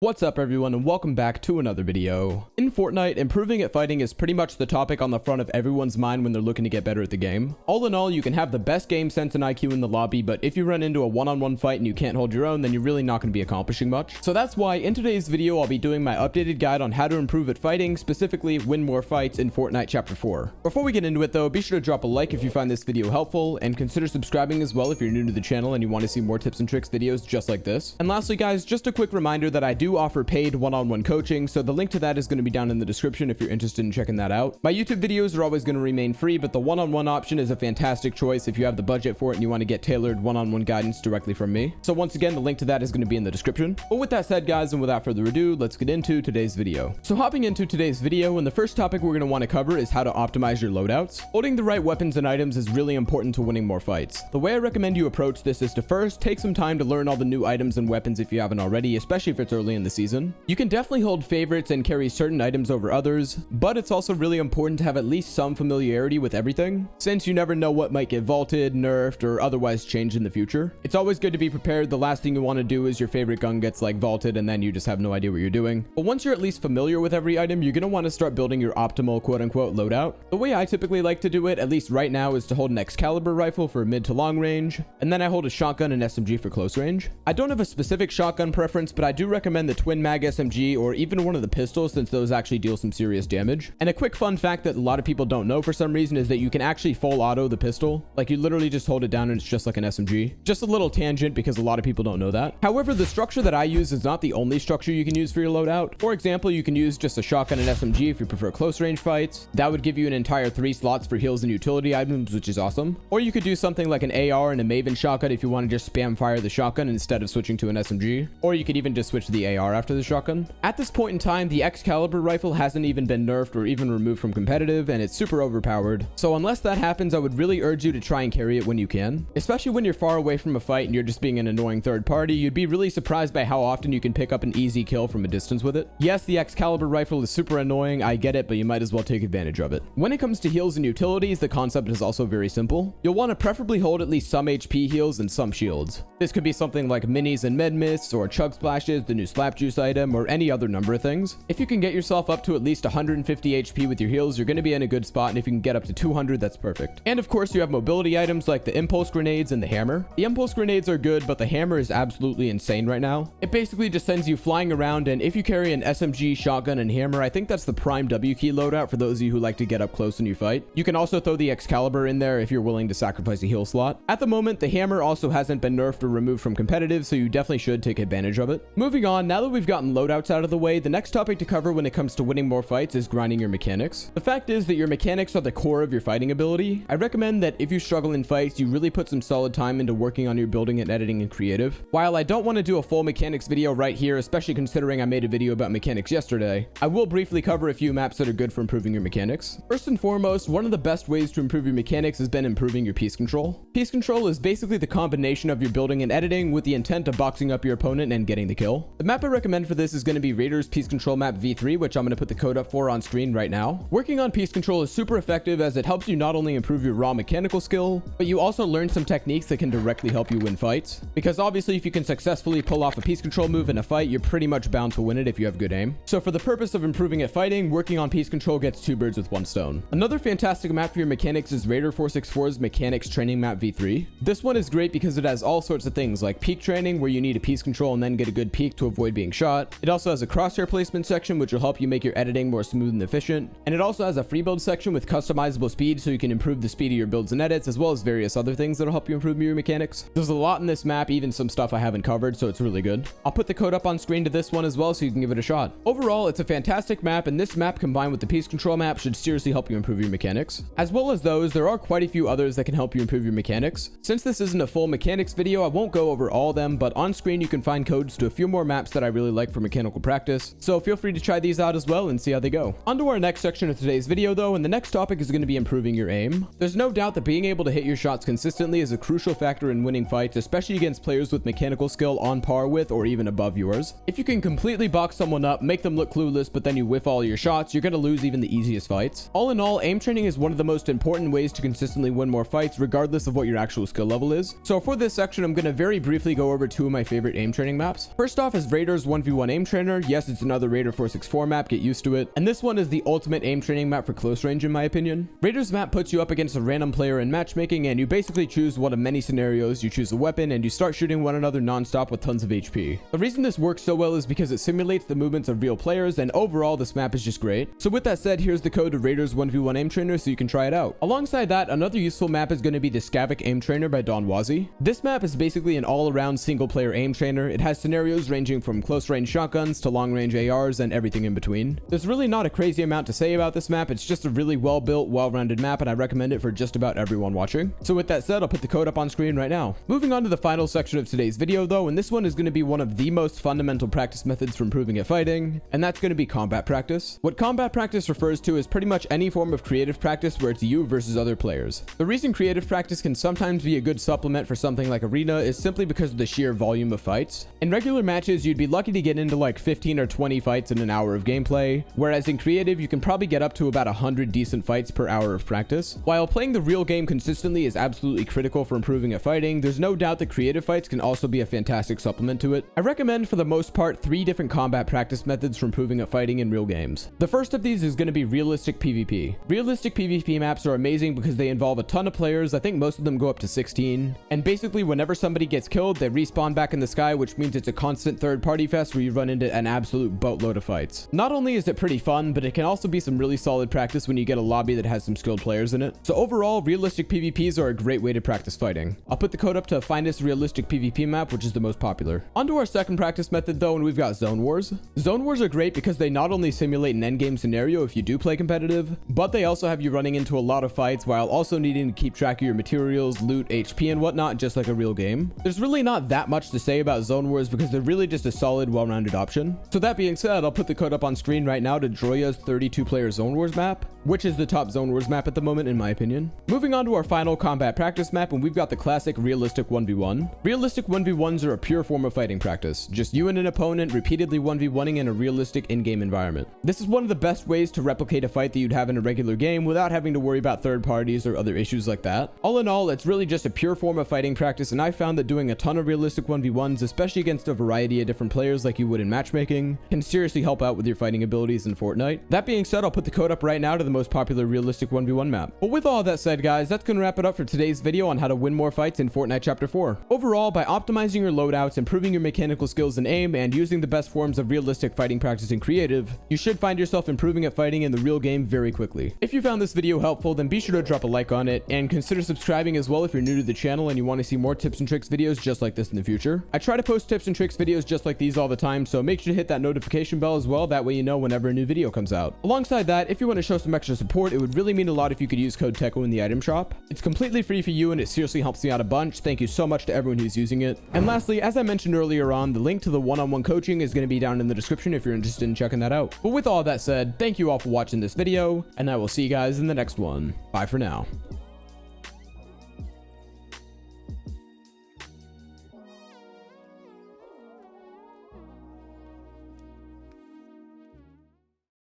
What's up everyone and welcome back to another video. In Fortnite, improving at fighting is pretty much the topic on the front of everyone's mind when they're looking to get better at the game. All in all, you can have the best game sense and IQ in the lobby, but if you run into a one-on-one fight and you can't hold your own, then you're really not going to be accomplishing much. So that's why in today's video, I'll be doing my updated guide on how to improve at fighting, specifically win more fights in Fortnite Chapter 4. Before we get into it though, be sure to drop a like if you find this video helpful, and consider subscribing as well if you're new to the channel and you want to see more tips and tricks videos just like this. And lastly guys, just a quick reminder that I do offer paid one-on-one coaching, so the link to that is going to be down in the description if you're interested in checking that out. My YouTube videos are always going to remain free, but the one-on-one option is a fantastic choice if you have the budget for it and you want to get tailored one-on-one guidance directly from me. So once again, the link to that is going to be in the description. But with that said guys, and without further ado, let's get into today's video. So hopping into today's video, and the first topic we're going to want to cover is how to optimize your loadouts. Holding the right weapons and items is really important to winning more fights. The way I recommend you approach this is to first take some time to learn all the new items and weapons if you haven't already, especially if it's early in the season. You can definitely hold favorites and carry certain items over others, but it's also really important to have at least some familiarity with everything, since you never know what might get vaulted, nerfed, or otherwise changed in the future. It's always good to be prepared. The last thing you want to do is your favorite gun gets like vaulted and then you just have no idea what you're doing. But once you're at least familiar with every item, you're going to want to start building your optimal quote-unquote loadout. The way I typically like to do it, at least right now, is to hold an Excalibur rifle for mid to long range, and then I hold a shotgun and SMG for close range. I don't have a specific shotgun preference, but I do recommend the twin mag SMG or even one of the pistols, since those actually deal some serious damage. And a quick fun fact that a lot of people don't know for some reason is that you can actually full auto the pistol. Like, you literally just hold it down and it's just like an SMG. Just a little tangent because a lot of people don't know that. However, the structure that I use is not the only structure you can use for your loadout. For example, you can use just a shotgun and SMG if you prefer close range fights. That would give you an entire 3 slots for heals and utility items, which is awesome. Or you could do something like an AR and a Maven shotgun if you want to just spam fire the shotgun instead of switching to an SMG. Or you could even just switch to the AR after the shotgun. At this point in time, the Excalibur rifle hasn't even been nerfed or even removed from competitive, and it's super overpowered. So unless that happens, I would really urge you to try and carry it when you can. Especially when you're far away from a fight and you're just being an annoying third party, you'd be really surprised by how often you can pick up an easy kill from a distance with it. Yes, the Excalibur rifle is super annoying, I get it, but you might as well take advantage of it. When it comes to heals and utilities, the concept is also very simple. You'll want to preferably hold at least some HP heals and some shields. This could be something like minis and med mists, or chug splashes, the new slap juice item, or any other number of things. If you can get yourself up to at least 150 HP with your heals, you're going to be in a good spot, and if you can get up to 200, that's perfect. And of course, you have mobility items like the impulse grenades and the hammer. The impulse grenades are good, but the hammer is absolutely insane right now. It basically just sends you flying around, and if you carry an SMG, shotgun, and hammer, I think that's the prime W key loadout for those of you who like to get up close when you fight. You can also throw the Excalibur in there if you're willing to sacrifice a heal slot. At the moment, the hammer also hasn't been nerfed or removed from competitive, so you definitely should take advantage of it. Moving on, now that we've gotten loadouts out of the way, the next topic to cover when it comes to winning more fights is grinding your mechanics. The fact is that your mechanics are the core of your fighting ability. I recommend that if you struggle in fights, you really put some solid time into working on your building and editing and creative. While I don't want to do a full mechanics video right here, especially considering I made a video about mechanics yesterday, I will briefly cover a few maps that are good for improving your mechanics. First and foremost, one of the best ways to improve your mechanics has been improving your piece control. Piece control is basically the combination of your building and editing with the intent of boxing up your opponent and getting the kill. The map I recommend for this is going to be Raiders Piece Control Map V3, which I'm going to put the code up for on screen right now. Working on piece control is super effective as it helps you not only improve your raw mechanical skill, but you also learn some techniques that can directly help you win fights. Because obviously if you can successfully pull off a piece control move in a fight, you're pretty much bound to win it if you have good aim. So for the purpose of improving at fighting, working on piece control gets 2 birds with 1 stone. Another fantastic map for your mechanics is Raider 464's Mechanics Training Map V3. This one is great because it has all sorts of things like peak training, where you need a piece control and then get a good peek to avoid being shot. It also has a crosshair placement section, which will help you make your editing more smooth and efficient. And it also has a free build section with customizable speed, so you can improve the speed of your builds and edits, as well as various other things that'll help you improve your mechanics. There's a lot in this map, even some stuff I haven't covered, so it's really good. I'll put the code up on screen to this one as well, so you can give it a shot. Overall, it's a fantastic map, and this map combined with the piece control map should seriously help you improve your mechanics. As well as those, there are quite a few others that can help you improve your mechanics. Since this isn't a full mechanics video, I won't go over all of them, but on screen you can find codes to a few more maps that I really like for mechanical practice, so feel free to try these out as well and see how they go. On to our next section of today's video though, and the next topic is going to be improving your aim. There's no doubt that being able to hit your shots consistently is a crucial factor in winning fights, especially against players with mechanical skill on par with or even above yours. If you can completely box someone up, make them look clueless, but then you whiff all your shots, you're going to lose even the easiest fights. All in all, aim training is one of the most important ways to consistently win more fights, regardless of what your actual skill level is. So for this section, I'm going to very briefly go over 2 of my favorite aim training maps. First off is Raider Raiders 1v1 aim trainer. Yes, it's another Raider 464 map, get used to it. And this one is the ultimate aim training map for close range in my opinion. Raiders map puts you up against a random player in matchmaking, and you basically choose one of many scenarios. You choose a weapon and you start shooting one another non-stop with tons of HP. The reason this works so well is because it simulates the movements of real players, and overall this map is just great. So with that said, here's the code to Raiders 1v1 aim trainer so you can try it out. Alongside that, another useful map is going to be the Skavik aim trainer by Don Wazzy. This map is basically an all-around single player aim trainer. It has scenarios ranging from close range shotguns to long range ARs and everything in between. There's really not a crazy amount to say about this map. It's just a really well built, well-rounded map, and I recommend it for just about everyone watching. So with that said, I'll put the code up on screen right now. Moving on to the final section of today's video though, and this one is going to be one of the most fundamental practice methods for improving at fighting, and that's going to be combat practice. What combat practice refers to is pretty much any form of creative practice where it's you versus other players. The reason creative practice can sometimes be a good supplement for something like Arena is simply because of the sheer volume of fights. In regular matches, you'd be lucky to get into like 15 or 20 fights in an hour of gameplay, whereas in creative, you can probably get up to about 100 decent fights per hour of practice. While playing the real game consistently is absolutely critical for improving at fighting, there's no doubt that creative fights can also be a fantastic supplement to it. I recommend for the most part 3 different combat practice methods for improving at fighting in real games. The first of these is going to be realistic PvP. Realistic PvP maps are amazing because they involve a ton of players. I think most of them go up to 16. And basically whenever somebody gets killed, they respawn back in the sky, which means it's a constant third party fest where you run into an absolute boatload of fights. Not only is it pretty fun, but it can also be some really solid practice when you get a lobby that has some skilled players in it. So overall, realistic PvPs are a great way to practice fighting. I'll put the code up to find us realistic PvP map, which is the most popular. Onto our second practice method though, and we've got Zone Wars. Zone Wars are great because they not only simulate an endgame scenario if you do play competitive, but they also have you running into a lot of fights while also needing to keep track of your materials, loot, HP, and whatnot, just like a real game. There's really not that much to say about Zone Wars because they're really just a solid, well-rounded option. So that being said, I'll put the code up on screen right now to Droya's 32-player Zone Wars map, which is the top Zone Wars map at the moment in my opinion. Moving on to our final combat practice map, and we've got the classic realistic 1v1. Realistic 1v1s are a pure form of fighting practice, just you and an opponent repeatedly 1v1ing in a realistic in-game environment. This is one of the best ways to replicate a fight that you'd have in a regular game without having to worry about third parties or other issues like that. All in all, it's really just a pure form of fighting practice, and I found that doing a ton of realistic 1v1s, especially against a variety of different players like you would in matchmaking, can seriously help out with your fighting abilities in Fortnite. That being said, I'll put the code up right now to the most popular realistic 1v1 map. But with all that said, guys, that's gonna wrap it up for today's video on how to win more fights in Fortnite Chapter 4. Overall, by optimizing your loadouts, improving your mechanical skills and aim, and using the best forms of realistic fighting practice in creative, you should find yourself improving at fighting in the real game very quickly. If you found this video helpful, then be sure to drop a like on it, and consider subscribing as well if you're new to the channel and you want to see more tips and tricks videos just like this in the future. I try to post tips and tricks videos just like these all the time, so make sure to hit that notification bell as well, that way you know whenever a new video comes out. Alongside that, if you want to show some extra support, it would really mean a lot if you could use code TECHO in the item shop. It's completely free for you and it seriously helps me out a bunch. Thank you so much to everyone who's using it. And lastly, as I mentioned earlier on, the link to the one-on-one coaching is going to be down in the description if you're interested in checking that out. But with all that said, thank you all for watching this video, and I will see you guys in the next one. Bye for now.